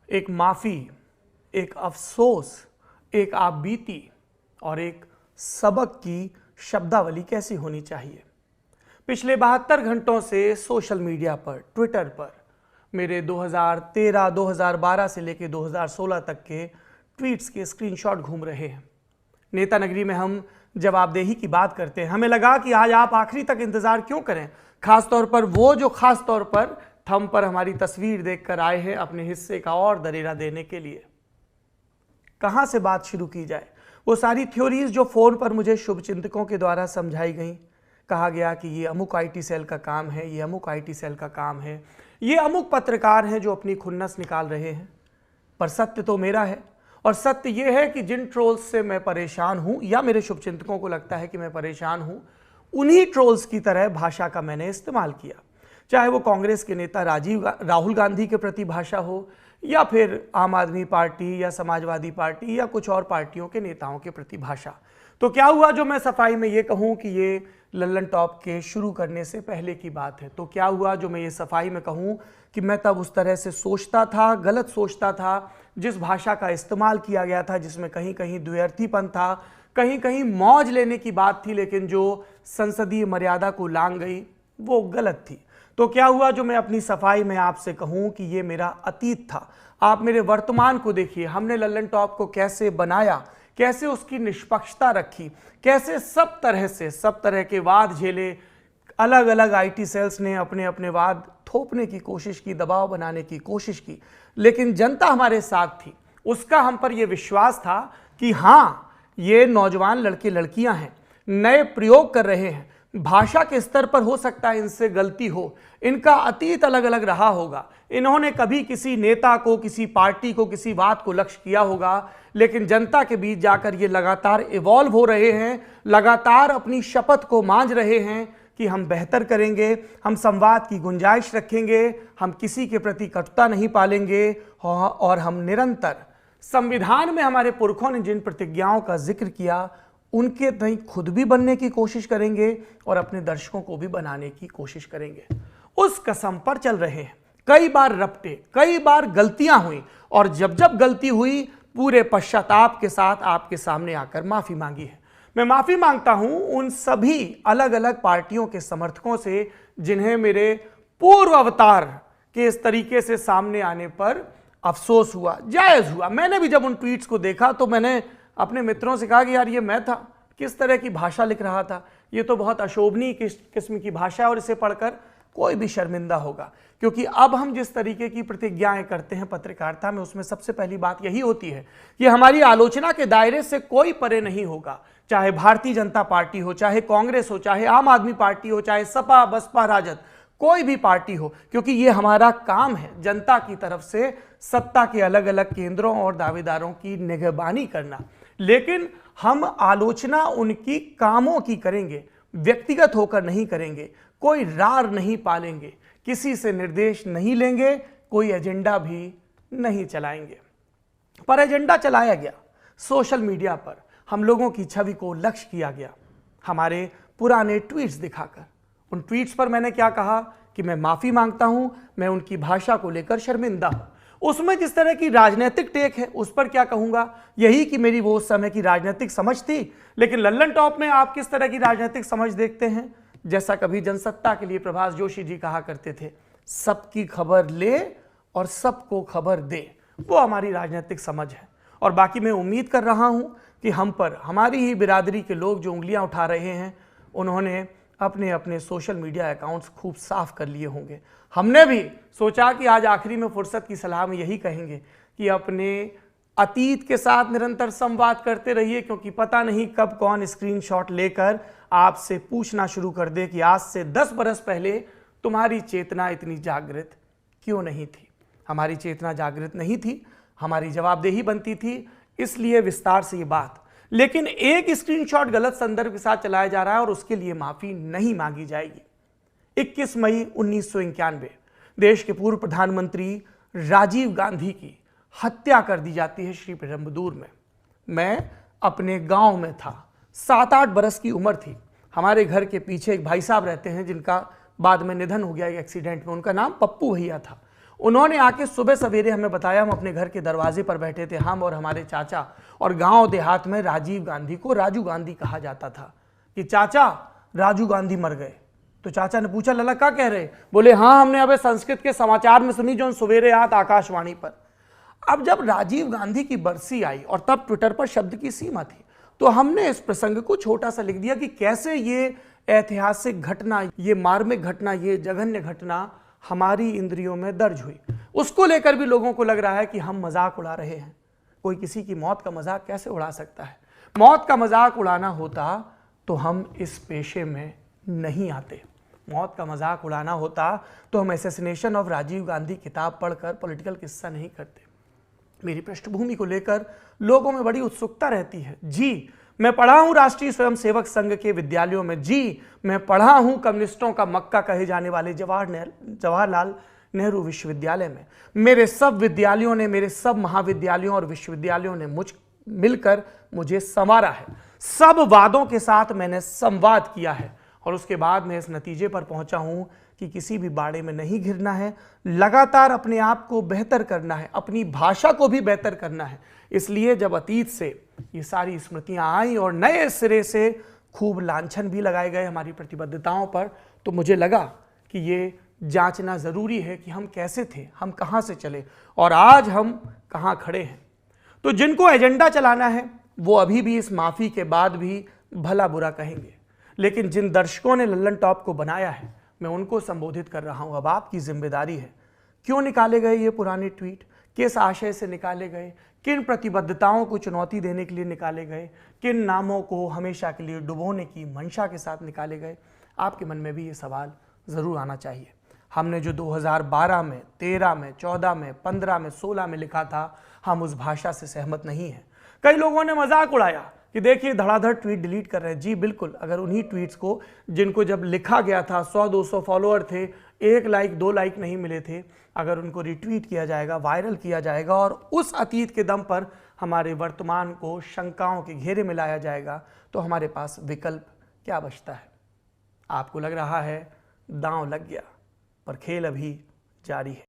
एक माफ़ी, एक अफसोस, एक आपबीती और एक सबक की शब्दावली कैसी होनी चाहिए। पिछले 72 घंटों से सोशल मीडिया पर, ट्विटर पर मेरे 2013, 2012 से लेकर 2016 तक के ट्वीट्स के स्क्रीनशॉट घूम रहे हैं। नेता नगरी में हम जवाबदेही की बात करते हैं। हमें लगा कि आज आप आखिरी तक इंतजार क्यों करें, खासतौर पर वो जो खास तौर पर थंब पर हमारी तस्वीर देखकर आए हैं अपने हिस्से का और दरेरा देने के लिए। कहां से बात शुरू की जाए? वो सारी थ्योरीज जो फोन पर मुझे शुभचिंतकों के द्वारा समझाई गई। कहा गया कि ये अमुक आईटी सेल का काम है, ये अमुक आईटी सेल का काम है, ये अमुक पत्रकार हैं जो अपनी खुन्नस निकाल रहे हैं। पर सत्य तो मेरा है, और सत्य ये है कि जिन ट्रोल्स से मैं परेशान हूं या मेरे शुभचिंतकों को लगता है कि मैं परेशान हूं, उन्हीं ट्रोल्स की तरह भाषा का मैंने इस्तेमाल किया। चाहे वो कांग्रेस के नेता राहुल गांधी के प्रति भाषा हो, या फिर आम आदमी पार्टी या समाजवादी पार्टी या कुछ और पार्टियों के नेताओं के प्रति भाषा। तो क्या हुआ जो मैं सफाई में ये कहूं कि ये लल्लन टॉप के शुरू करने से पहले की बात है? तो क्या हुआ जो मैं ये सफाई में कहूं कि मैं तब उस तरह से सोचता था, गलत सोचता था, जिस भाषा का इस्तेमाल किया गया था, जिसमें कहीं कहीं द्व्यर्थीपन था, कहीं कहीं मौज लेने की बात थी, लेकिन जो संसदीय मर्यादा को लांघ गई वो गलत थी। तो क्या हुआ जो मैं अपनी सफाई में आपसे कहूं कि ये मेरा अतीत था। आप मेरे वर्तमान को देखिए, हमने लल्लन टॉप को कैसे बनाया, कैसे उसकी निष्पक्षता रखी, कैसे सब तरह के वाद झेले। अलग अलग आईटी सेल्स ने अपने अपने वाद थोपने की कोशिश की, दबाव बनाने की कोशिश की, लेकिन जनता हमारे साथ थी। उसका हम पर यह विश्वास था कि हाँ, ये नौजवान लड़के लड़कियां हैं, नए प्रयोग कर रहे हैं। भाषा के स्तर पर हो सकता है इनसे गलती हो, इनका अतीत अलग अलग रहा होगा, इन्होंने कभी किसी नेता को, किसी पार्टी को, किसी बात को लक्ष्य किया होगा, लेकिन जनता के बीच जाकर ये लगातार इवॉल्व हो रहे हैं, लगातार अपनी शपथ को मांझ रहे हैं कि हम बेहतर करेंगे, हम संवाद की गुंजाइश रखेंगे, हम किसी के प्रति कटुता नहीं पालेंगे, और हम निरंतर संविधान में हमारे पुरखों ने जिन प्रतिज्ञाओं का जिक्र किया उनके तय खुद भी बनने की कोशिश करेंगे और अपने दर्शकों को भी बनाने की कोशिश करेंगे। उस कसम पर चल रहे हैं। कई बार रपटे, कई बार गलतियां हुई, और जब जब गलती हुई पूरे पश्चाताप के साथ आपके सामने आकर माफी मांगी है। मैं माफी मांगता हूं उन सभी अलग अलग पार्टियों के समर्थकों से जिन्हें मेरे पूर्व अवतार के इस तरीके से सामने आने पर अफसोस हुआ, जायज हुआ। मैंने भी जब उन ट्वीट्स को देखा तो मैंने अपने मित्रों से कहा कि यार ये मैं था, किस तरह की भाषा लिख रहा था, ये तो बहुत अशोभनीय किस्म की भाषा है और इसे पढ़कर कोई भी शर्मिंदा होगा। क्योंकि अब हम जिस तरीके की प्रतिज्ञाएं करते हैं पत्रकारिता में, उसमें सबसे पहली बात यही होती है कि हमारी आलोचना के दायरे से कोई परे नहीं होगा। चाहे भारतीय जनता पार्टी हो, चाहे कांग्रेस हो, चाहे आम आदमी पार्टी हो, चाहे सपा, बसपा, राजद, कोई भी पार्टी हो, क्योंकि ये हमारा काम है जनता की तरफ से सत्ता के अलग अलग केंद्रों और दावेदारों की निगहबानी करना। लेकिन हम आलोचना उनकी कामों की करेंगे, व्यक्तिगत होकर नहीं करेंगे, कोई रार नहीं पालेंगे, किसी से निर्देश नहीं लेंगे, कोई एजेंडा भी नहीं चलाएंगे। पर एजेंडा चलाया गया सोशल मीडिया पर, हम लोगों की छवि को लक्ष्य किया गया हमारे पुराने ट्वीट्स दिखाकर। उन ट्वीट्स पर मैंने क्या कहा कि मैं माफी मांगता हूं, मैं उनकी भाषा को लेकर शर्मिंदा हूं। उसमें जिस तरह की राजनीतिक टेक है उस पर क्या कहूंगा, यही कि मेरी वो उस समय की राजनीतिक समझ थी। लेकिन लल्लन टॉप में आप किस तरह की राजनीतिक समझ देखते हैं? जैसा कभी जनसत्ता के लिए प्रभास जोशी जी कहा करते थे, सबकी खबर ले और सबको खबर दे। वो हमारी राजनीतिक समझ है। और बाकी मैं उम्मीद कर रहा हूं कि हम पर, हमारी ही बिरादरी के लोग जो उंगलियां उठा रहे हैं, उन्होंने अपने अपने सोशल मीडिया अकाउंट्स खूब साफ कर लिए होंगे। हमने भी सोचा कि आज आखिरी में फुर्सत की सलाह में यही कहेंगे कि अपने अतीत के साथ निरंतर संवाद करते रहिए, क्योंकि पता नहीं कब कौन स्क्रीनशॉट लेकर आपसे पूछना शुरू कर दे कि आज से 10 बरस पहले तुम्हारी चेतना इतनी जागृत क्यों नहीं थी। हमारी चेतना जागृत नहीं थी, हमारी जवाबदेही बनती थी, इसलिए विस्तार से ये बात। लेकिन एक स्क्रीनशॉट गलत संदर्भ के साथ चलाया जा रहा है और उसके लिए माफी नहीं मांगी जाएगी। 21 मई 1991 देश के पूर्व प्रधानमंत्री राजीव गांधी की हत्या कर दी जाती है श्रीपेरुम्बदूर में। मैं अपने गांव में था, 7-8 बरस की उम्र थी। हमारे घर के पीछे एक भाई साहब रहते हैं जिनका बाद में निधन हो गया एक एक्सीडेंट में। उनका नाम पप्पू भैया था। उन्होंने आके सुबह सवेरे हमें बताया, हम अपने घर के दरवाजे पर बैठे थे, हम और हमारे चाचा, और गांव देहात में राजीव गांधी को राजू गांधी कहा जाता था कि चाचा राजू गांधी मर गए। तो चाचा ने पूछा, लला क्या कह रहे? बोले हाँ, हमने अबे संस्कृत के समाचार में सुनी जो सवेरे आत आकाशवाणी पर। अब जब राजीव गांधी की बरसी आई और तब ट्विटर पर शब्द की सीमा थी, तो हमने इस प्रसंग को छोटा सा लिख दिया कि कैसे ये ऐतिहासिक घटना, ये मार्मिक घटना, ये जघन्य घटना हमारी इंद्रियों में दर्ज हुई। उसको लेकर भी लोगों को लग रहा है कि हम मजाक उड़ा रहे हैं। कोई किसी की मौत का मजाक कैसे उड़ा सकता है? मौत का मजाक उड़ाना होता तो हम इस पेशे में नहीं आते। मौत का मजाक उड़ाना होता तो हम असैसिनेशन ऑफ राजीव गांधी किताब पढ़कर पॉलिटिकल किस्सा नहीं करते। मेरी पृष्ठभूमि को लेकर लोगों में बड़ी उत्सुकता रहती है। जी, मैं पढ़ा हूं राष्ट्रीय स्वयंसेवक संघ के विद्यालयों में। जी, मैं पढ़ा हूं कम्युनिस्टों का मक्का कहे जाने वाले जवाहरलाल नेहरू विश्वविद्यालय में। मेरे सब विद्यालयों ने, मेरे सब महाविद्यालयों और विश्वविद्यालयों ने मिलकर मुझे संवारा है। सब वादों के साथ मैंने संवाद किया है और उसके बाद मैं इस नतीजे पर पहुंचा हूं कि किसी भी बाड़े में नहीं घिरना है, लगातार अपने आप को बेहतर करना है, अपनी भाषा को भी बेहतर करना है। इसलिए जब अतीत से ये सारी स्मृतियां आई और नए सिरे से खूब लांछन भी लगाए गए हमारी प्रतिबद्धताओं पर, तो मुझे लगा कि ये जांचना जरूरी है कि हम कैसे थे, हम कहां से चले और आज हम कहां खड़े हैं। तो जिनको एजेंडा चलाना है वो अभी भी इस माफी के बाद भी भला बुरा कहेंगे, लेकिन जिन दर्शकों ने लल्लन टॉप को बनाया है मैं उनको संबोधित कर रहा हूं। अब आपकी जिम्मेदारी है, क्यों निकाले गए ये पुराने ट्वीट, किस आशय से निकाले गए, किन प्रतिबद्धताओं को चुनौती देने के लिए निकाले गए, किन नामों को हमेशा के लिए डुबोने की मंशा के साथ निकाले गए। आपके मन में भी ये सवाल जरूर आना चाहिए। हमने जो 2012 में, 13 में, 14 में, 15 में, 16 में लिखा था, हम उस भाषा से सहमत नहीं हैं। कई लोगों ने मजाक उड़ाया कि देखिए धड़ाधड़ ट्वीट डिलीट कर रहे हैं। जी बिल्कुल, अगर उन्हीं ट्वीट्स को जिनको जब लिखा गया था 100-200 फॉलोअर थे, 1 लाइक 2 लाइक नहीं मिले थे, अगर उनको रिट्वीट किया जाएगा, वायरल किया जाएगा और उस अतीत के दम पर हमारे वर्तमान को शंकाओं के घेरे में लाया जाएगा, तो हमारे पास विकल्प क्या बचता है? आपको लग रहा है दांव लग गया, पर खेल अभी जारी है।